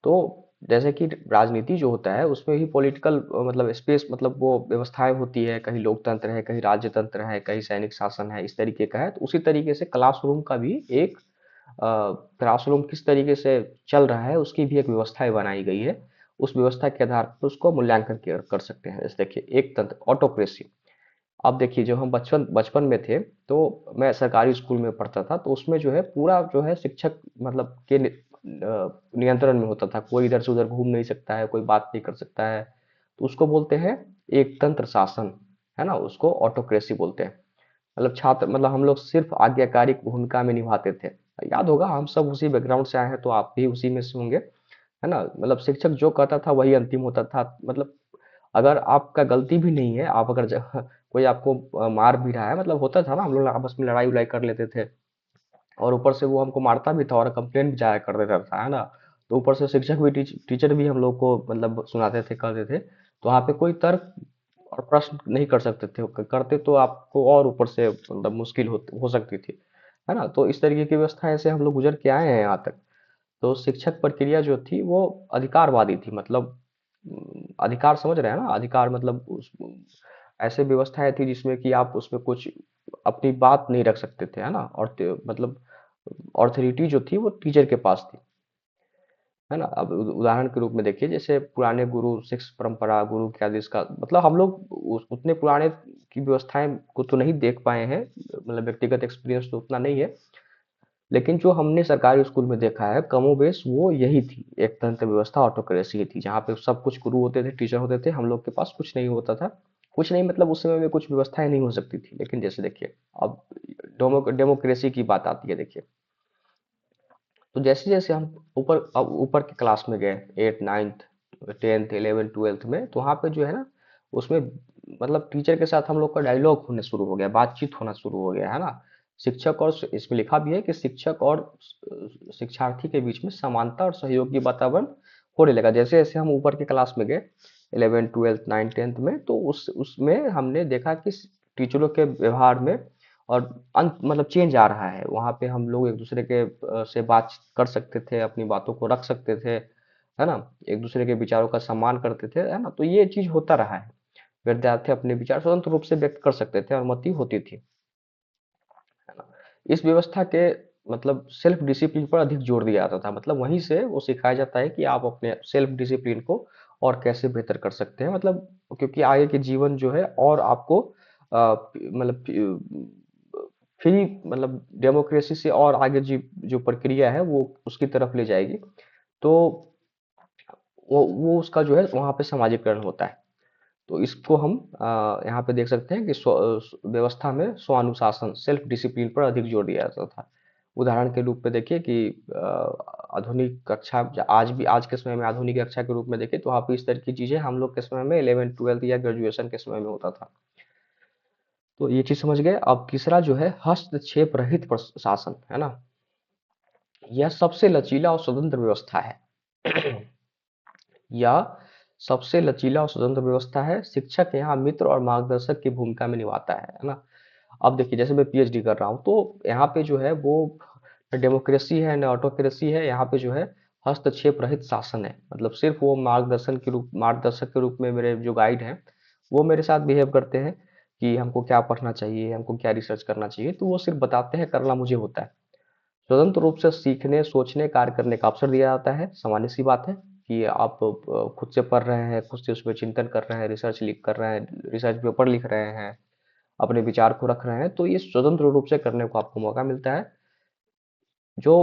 तो जैसे कि राजनीति जो होता है उसमें भी पॉलिटिकल मतलब स्पेस, मतलब वो व्यवस्थाएं होती है, कहीं लोकतंत्र है, कहीं राज्य तंत्र है, कहीं सैनिक शासन है, इस तरीके का है। तो उसी तरीके से क्लासरूम का भी एक क्लासरूम किस तरीके से चल रहा है उसकी भी एक व्यवस्थाएं बनाई गई है। उस व्यवस्था के आधार पर उसको मूल्यांकन कर सकते हैं। जैसे देखिए, एक तंत्र ऑटोक्रेसी। अब देखिए, जब हम बचपन बचपन में थे तो मैं सरकारी स्कूल में पढ़ता था, तो उसमें जो है पूरा जो है शिक्षक मतलब के नियंत्रण में होता था, कोई इधर से उधर घूम नहीं सकता है, कोई बात नहीं कर सकता है। तो उसको बोलते हैं एक तंत्र शासन, है ना, उसको ऑटोक्रेसी बोलते हैं। मतलब छात्र मतलब हम लोग सिर्फ आज्ञाकारी भूमिका में निभाते थे। याद होगा, हम सब उसी बैकग्राउंड से आए हैं, तो आप भी उसी में से होंगे, है ना। मतलब शिक्षक जो कहता था वही अंतिम होता था। मतलब अगर आपका गलती भी नहीं है, आप अगर कोई आपको मार भी रहा है, मतलब होता था ना, हम लोग आपस में लड़ाई उड़ाई कर लेते थे, और ऊपर से वो हमको मारता भी था और कंप्लेंट भी जाया कर देता था, है ना। तो ऊपर से शिक्षक भी टीचर भी हम लोग को मतलब सुनाते थे, करते थे। तो वहाँ पे कोई तर्क और प्रश्न नहीं कर सकते थे, करते तो आपको और ऊपर से मतलब मुश्किल हो सकती थी, है ना। तो इस तरीके की व्यवस्था से हम लोग गुजर के आए हैं यहाँ तक। तो शिक्षक प्रक्रिया जो थी वो अधिकारवादी थी, मतलब अधिकार समझ रहे हैं ना, अधिकार मतलब ऐसे व्यवस्थाएं थी जिसमें कि आप उसमें कुछ अपनी बात नहीं रख सकते थे, है ना। और मतलब ऑथोरिटी जो थी वो टीचर के पास थी, है ना। अब उदाहरण के रूप में देखिए, जैसे पुराने गुरु, सिक्स परंपरा, गुरु के आदेश का मतलब हम लोग उतने पुराने की व्यवस्थाएं को तो नहीं देख पाए हैं, मतलब व्यक्तिगत एक्सपीरियंस तो उतना नहीं है। लेकिन जो हमने सरकारी स्कूल में देखा है कमोबेश वो यही थी, एक तंत्र व्यवस्था ऑटोक्रेसी थी, जहाँ पे सब कुछ गुरु होते थे, टीचर होते थे, हम लोग के पास कुछ नहीं होता था। कुछ नहीं मतलब उस समय में कुछ व्यवस्थाएं नहीं हो सकती थी। लेकिन जैसे देखिए, अब डेमोक्रेसी की बात आती है, देखिए, तो जैसे जैसे हम ऊपर के क्लास में गए, eight ninth, tenth, 11th 12th में, तो वहाँ पे जो है ना, उसमें मतलब टीचर के साथ हम लोग का डायलॉग होने शुरू हो गया, बातचीत होना शुरू हो गया, है ना। शिक्षक और इसमें लिखा भी है कि शिक्षक और शिक्षार्थी के बीच में समानता और सहयोग की वातावरण होने लगा। जैसे जैसे हम ऊपर के क्लास में गए, 11th 12th 9th 10th में, तो उसमें हमने देखा कि टीचरों के व्यवहार में और अंत मतलब चेंज आ रहा है। वहाँ पे हम लोग एक दूसरे के से बात कर सकते थे, अपनी बातों को रख सकते थे, है ना। एक दूसरे के विचारों का सम्मान करते थे, है ना। तो ये चीज होता रहा है, विद्यार्थी अपने विचार स्वतंत्र रूप से व्यक्त कर सकते थे, अनुमति होती थी, है ना। इस व्यवस्था के मतलब सेल्फ डिसिप्लिन पर अधिक जोर दिया जाता था, मतलब वहीं से वो सिखाया जाता है कि आप अपने सेल्फ डिसिप्लिन को और कैसे बेहतर कर सकते हैं, मतलब क्योंकि आगे के जीवन जो है और आपको मतलब फ्री मतलब डेमोक्रेसी से और आगे जी जो प्रक्रिया है वो उसकी तरफ ले जाएगी। तो वो उसका जो है वहाँ पे समाजीकरण होता है। तो इसको हम यहाँ पे देख सकते हैं कि व्यवस्था में स्वानुशासन सेल्फ डिसिप्लिन पर अधिक जोर दिया जाता था। उदाहरण के रूप में देखिए कि आधुनिक कक्षा आज भी आज के समय में आधुनिक कक्षा के रूप में देखें तो वहाँ पे इस तरह की चीजें हम लोग के समय में 11 12 या ग्रेजुएशन के समय में होता था। तो ये चीज समझ गए। अब तीसरा जो है हस्तक्षेप रहित प्रशासन, है ना, यह सबसे लचीला और स्वतंत्र व्यवस्था है। या सबसे लचीला और स्वतंत्र व्यवस्था है। शिक्षक यहाँ मित्र और मार्गदर्शक की भूमिका में निभाता है ना। अब देखिए जैसे मैं पीएचडी कर रहा हूँ तो यहाँ पे जो है वो डेमोक्रेसी है न ऑटोक्रेसी है। यहाँ पे जो है हस्तक्षेप रहित शासन है, मतलब सिर्फ वो मार्गदर्शक के रूप में मेरे जो गाइड हैं वो मेरे साथ बिहेव करते हैं कि हमको क्या पढ़ना चाहिए, हमको क्या रिसर्च करना चाहिए, तो वो सिर्फ बताते हैं, करना मुझे होता है। स्वतंत्र रूप से सीखने, सोचने, कार्य करने का अवसर दिया जाता है। सामान्य सी बात है कि आप खुद से पढ़ रहे हैं, खुद से उसमें चिंतन कर रहे हैं, कर रहे हैं, रिसर्च पेपर लिख रहे हैं, अपने विचार को रख रहे हैं, तो ये स्वतंत्र रूप से करने को आपको मौका मिलता है। जो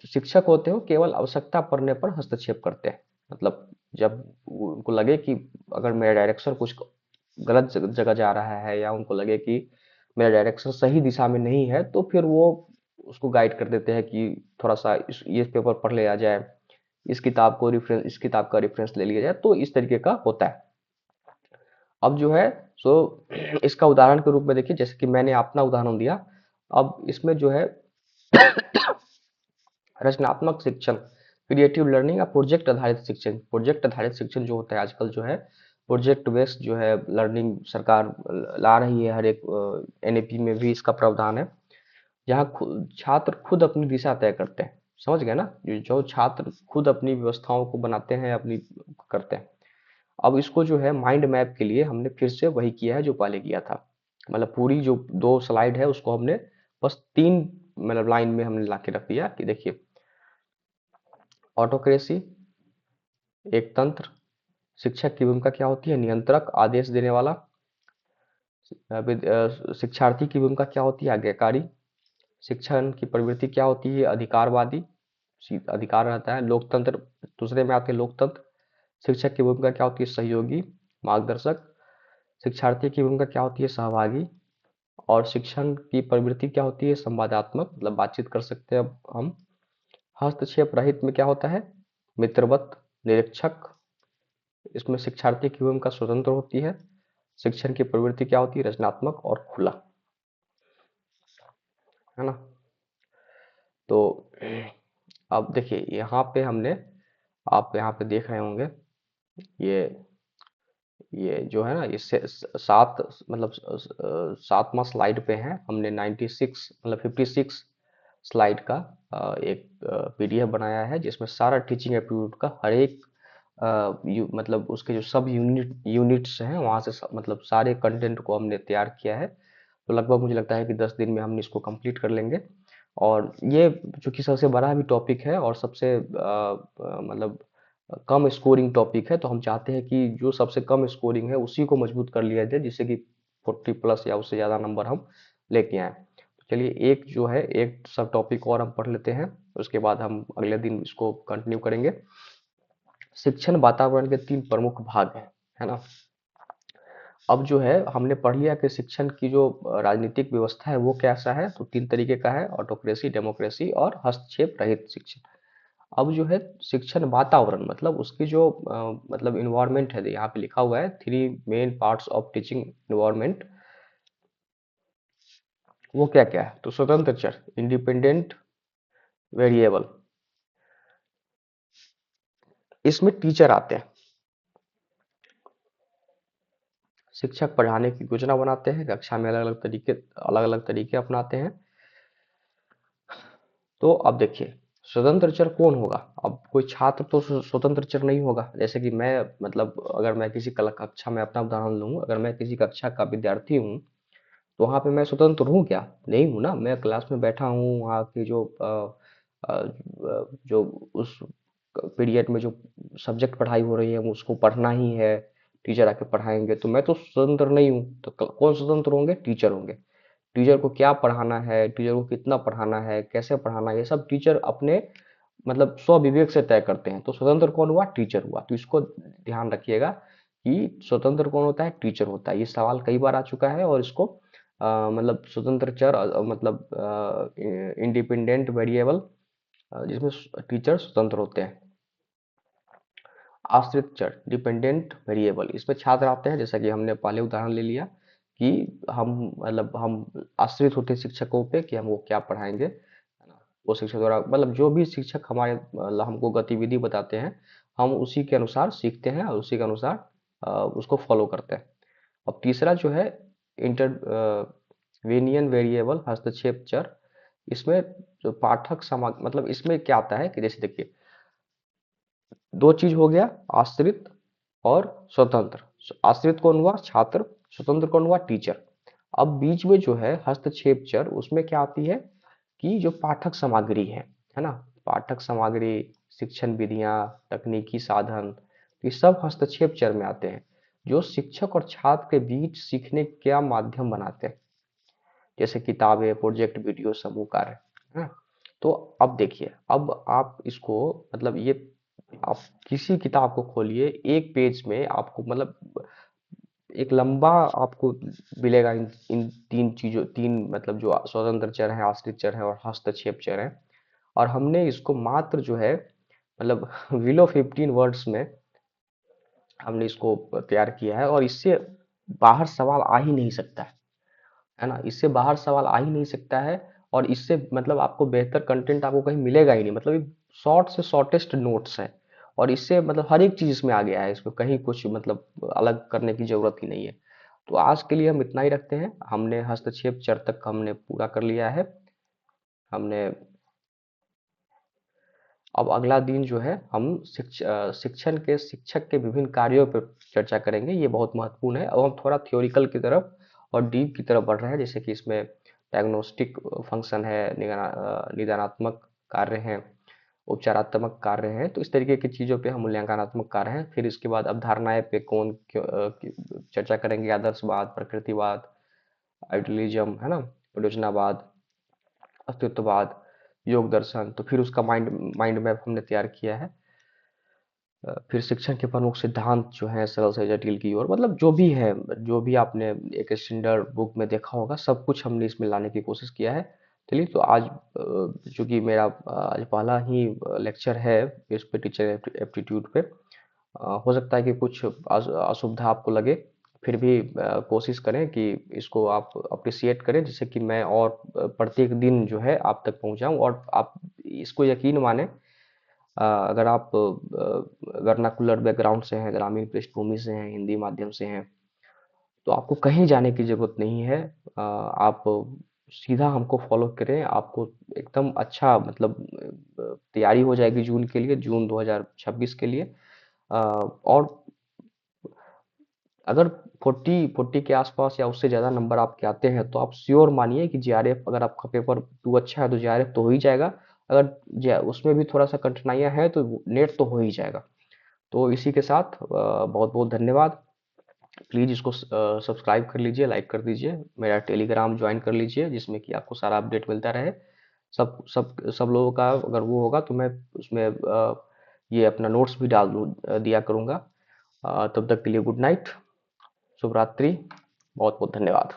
शिक्षक होते हैं वो केवल आवश्यकता पड़ने पर हस्तक्षेप करते हैं। मतलब जब उनको लगे कि अगर मेरा डायरेक्शन कुछ गलत जगह जा रहा है या उनको लगे कि मेरा डायरेक्शन सही दिशा में नहीं है तो फिर वो उसको गाइड कर देते हैं कि थोड़ा सा ये पेपर पढ़ लिया जाए, इस किताब का रेफरेंस ले लिया जाए, तो इस तरीके का होता है। अब जो है सो इसका उदाहरण के रूप में देखिए, जैसे कि मैंने अपना उदाहरण दिया। अब इसमें जो है रचनात्मक शिक्षण, क्रिएटिव लर्निंग या प्रोजेक्ट आधारित शिक्षण जो होता है आजकल जो है प्रोजेक्ट बेस्ड जो है लर्निंग सरकार ला रही है। हर एक एनईपी में भी इसका प्रावधान है, जहाँ छात्र खुद अपनी दिशा तय करते हैं। समझ गए ना, जो छात्र खुद अपनी व्यवस्थाओं को बनाते हैं, अपनी करते हैं। अब इसको जो है माइंड मैप के लिए हमने फिर से वही किया है जो पहले किया था। मतलब पूरी जो 2 स्लाइड है उसको हमने बस 3 मतलब लाइन में हमने ला के रख दिया कि देखिए ऑटोक्रेसी एक तंत्र, शिक्षक की भूमिका क्या होती है, नियंत्रक आदेश देने वाला, शिक्षार्थी की भूमिका क्या होती है, आज्ञाकारी, शिक्षण की प्रवृत्ति क्या होती है, अधिकारवादी, अधिकार रहता है, लोकतंत्र दूसरे में आते हैं लोकतंत्र, शिक्षक की भूमिका क्या होती है, सहयोगी, मार्गदर्शक, शिक्षार्थी की भूमिका क्या होती है, सहभागी, और शिक्षण की प्रवृत्ति क्या होती है, संवादात्मक, मतलब बातचीत कर सकते हैं अब हम। हस्तक्षेप रहित में क्या होता है, मित्रवत, निरीक्षक, इसमें शिक्षार्थी की भूमिका स्वतंत्र होती है। शिक्षण की प्रवृत्ति क्या होती है, रचनात्मक और खुला, है ना। तो अब देखिए यहाँ पे हमने, आप यहाँ पे देख रहे होंगे ये ये जो है ना ये सात मतलब 7वां स्लाइड पे है। हमने 96 मतलब 56 स्लाइड का एक पीडीएफ बनाया है जिसमें सारा टीचिंग एप्टीट्यूड का हर एक मतलब उसके जो सब यूनिट्स हैं वहाँ से मतलब सारे कंटेंट को हमने तैयार किया है। तो लगभग मुझे लगता है कि 10 दिन में हम इसको कंप्लीट कर लेंगे। और ये चूंकि सबसे बड़ा भी टॉपिक है और सबसे मतलब कम स्कोरिंग टॉपिक है, तो हम चाहते हैं कि जो सबसे कम स्कोरिंग है उसी को मजबूत कर लिया जाए, जिससे कि 40 प्लस या उससे ज़्यादा नंबर हम लेके आए। तो चलिए एक जो है एक सब टॉपिक और हम पढ़ लेते हैं, उसके बाद हम अगले दिन इसको कंटिन्यू करेंगे। शिक्षण वातावरण के 3 प्रमुख भाग हैं, है ना। अब जो है हमने पढ़ लिया कि शिक्षण की जो राजनीतिक व्यवस्था है वो कैसा है, तो 3 तरीके का है, ऑटोक्रेसी, डेमोक्रेसी और हस्तक्षेप रहित शिक्षण। अब जो है शिक्षण वातावरण मतलब उसकी जो मतलब इन्वायरमेंट है, यहाँ पे लिखा हुआ है 3 main parts of teaching environment, वो क्या क्या है, तो स्वतंत्र चर, इंडिपेंडेंट वेरिएबल, इसमें टीचर आते हैं। शिक्षक पढ़ाने की योजना बनाते हैं, कक्षा में अलग अलग तरीके अपनाते हैं। तो अब देखिए स्वतंत्र चर कौन होगा। अब कोई छात्र तो स्वतंत्र चर नहीं होगा। जैसे कि मैं मतलब अगर मैं किसी कक्षा में अपना उदाहरण लूँ, अगर मैं किसी कक्षा का विद्यार्थी हूँ तो वहाँ पे मैं स्वतंत्र हूँ क्या, नहीं हूँ ना। मैं क्लास में बैठा हूँ, वहाँ की जो उस पीरियड में जो सब्जेक्ट पढ़ाई हो रही है उसको पढ़ना ही है, टीचर आके पढ़ाएंगे, तो मैं तो स्वतंत्र नहीं हूँ। तो कौन स्वतंत्र होंगे, टीचर होंगे। टीचर को क्या पढ़ाना है, टीचर को कितना पढ़ाना है, कैसे पढ़ाना है, ये सब टीचर अपने मतलब स्व विवेक से तय करते हैं। तो स्वतंत्र कौन हुआ, टीचर हुआ। तो इसको ध्यान रखिएगा कि स्वतंत्र कौन होता है, टीचर होता है। ये सवाल कई बार आ चुका है और इसको मतलब स्वतंत्र चर मतलब इंडिपेंडेंट वेरिएबल जिसमें टीचर स्वतंत्र होते हैं। आश्रित चर डिपेंडेंट वेरिएबल, इसमें छात्र आते हैं, जैसा कि हमने पहले उदाहरण ले लिया कि हम मतलब हम आश्रित होते हैं शिक्षकों पे कि हम वो क्या पढ़ाएंगे, है ना। वो शिक्षक द्वारा मतलब जो भी शिक्षक हमारे मतलब हमको गतिविधि बताते हैं, हम उसी के अनुसार सीखते हैं और उसी के अनुसार उसको फॉलो करते हैं। अब तीसरा जो है इंटरवेनियन वेरिएबल हस्तक्षेप चर, इसमें जो पाठक समाज मतलब इसमें क्या आता है कि जैसे देखिए, दो चीज हो गया, आश्रित और स्वतंत्र। आश्रित कौन हुआ, छात्र। स्वतंत्र कौन हुआ, टीचर। अब बीच में जो है हस्तक्षेप चर, उसमें क्या आती है कि जो पाठक सामग्री है ना, पाठक सामग्री, शिक्षण विधियां, तकनीकी साधन, ये सब हस्तक्षेप चर में आते हैं, जो शिक्षक और छात्र के बीच सीखने का माध्यम बनाते हैं, जैसे किताबें, प्रोजेक्ट, वीडियो, समूह कार्य, है ना। तो अब देखिए, अब आप इसको मतलब ये आप किसी किताब को खोलिए, एक पेज में आपको मतलब एक लंबा आपको मिलेगा इन तीन चीजों, तीन मतलब जो स्वतंत्र चर है, आश्रित चर है और हस्तक्षेप चर है। और हमने इसको मात्र जो है मतलब विलो 15 वर्ड्स में हमने इसको तैयार किया है, और इससे बाहर सवाल आ ही नहीं सकता है ना। इससे बाहर सवाल आ ही नहीं सकता है, और इससे मतलब आपको बेहतर कंटेंट आपको कहीं मिलेगा ही नहीं। मतलब ये शॉर्ट से शॉर्टेस्ट नोट्स है, और इससे मतलब हर एक चीज इसमें आ गया है, इसमें कहीं कुछ मतलब अलग करने की जरूरत ही नहीं है। तो आज के लिए हम इतना ही रखते हैं। हमने हस्तक्षेप चर तक हमने पूरा कर लिया है। हमने अब अगला दिन जो है हम शिक्षण के शिक्षक के विभिन्न कार्यों पर चर्चा करेंगे। ये बहुत महत्वपूर्ण है। अब हम थोड़ा थ्योरिकल की तरफ और डीप की तरफ बढ़ रहे हैं, जैसे कि इसमें डायग्नोस्टिक फंक्शन है, निदानात्मक कार्य हैं, उपचारात्मक कार्य हैं। तो इस तरीके की चीज़ों पे हम मूल्यांकनात्मक कार्य हैं। फिर इसके बाद अवधारणाएं पे कौन चर्चा करेंगे, आदर्शवाद, प्रकृतिवाद, आइडियलिज्म, है ना, परियोजनावाद, अस्तित्ववाद, योग दर्शन। तो फिर उसका माइंड माइंड मैप हमने तैयार किया है। फिर शिक्षण के प्रमुख सिद्धांत जो हैं सरल से जटिल की ओर, मतलब जो भी है, जो भी आपने एक स्टैंडर्ड बुक में देखा होगा, सब कुछ हमने इसमें लाने की कोशिश किया है। चलिए, तो आज चूंकि मेरा आज पहला ही लेक्चर है इस पे, टीचर एप्टीट्यूड पे, हो सकता है कि कुछ असुविधा आपको लगे। फिर भी कोशिश करें कि इसको आप अप्रिसिएट करें, जिससे कि मैं और प्रत्येक दिन जो है आप तक पहुंचाऊं। और आप इसको यकीन माने, अगर आप वर्नाकुलर बैकग्राउंड से हैं, ग्रामीण पृष्ठभूमि से हैं, हिंदी माध्यम से हैं, तो आपको कहीं जाने की ज़रूरत नहीं है। आप सीधा हमको फॉलो करें, आपको एकदम अच्छा मतलब तैयारी हो जाएगी जून के लिए, जून 2026 के लिए। और अगर 40 के आसपास या उससे ज़्यादा नंबर आपके आते हैं, तो आप श्योर मानिए कि जीआरएफ, अगर आपका पेपर 2 अच्छा है तो जीआरएफ तो हो ही जाएगा। अगर उसमें भी थोड़ा सा कठिनाइयाँ हैं तो नेट तो हो ही जाएगा। तो इसी के साथ बहुत बहुत धन्यवाद। प्लीज़ इसको सब्सक्राइब कर लीजिए, लाइक कर दीजिए, मेरा टेलीग्राम ज्वाइन कर लीजिए, जिसमें कि आपको सारा अपडेट मिलता रहे। सब सब सब लोगों का अगर वो होगा तो मैं उसमें ये अपना नोट्स भी डाल दूँ दिया करूँगा। तब तक के लिए गुड नाइट, शुभ रात्रि, बहुत बहुत धन्यवाद।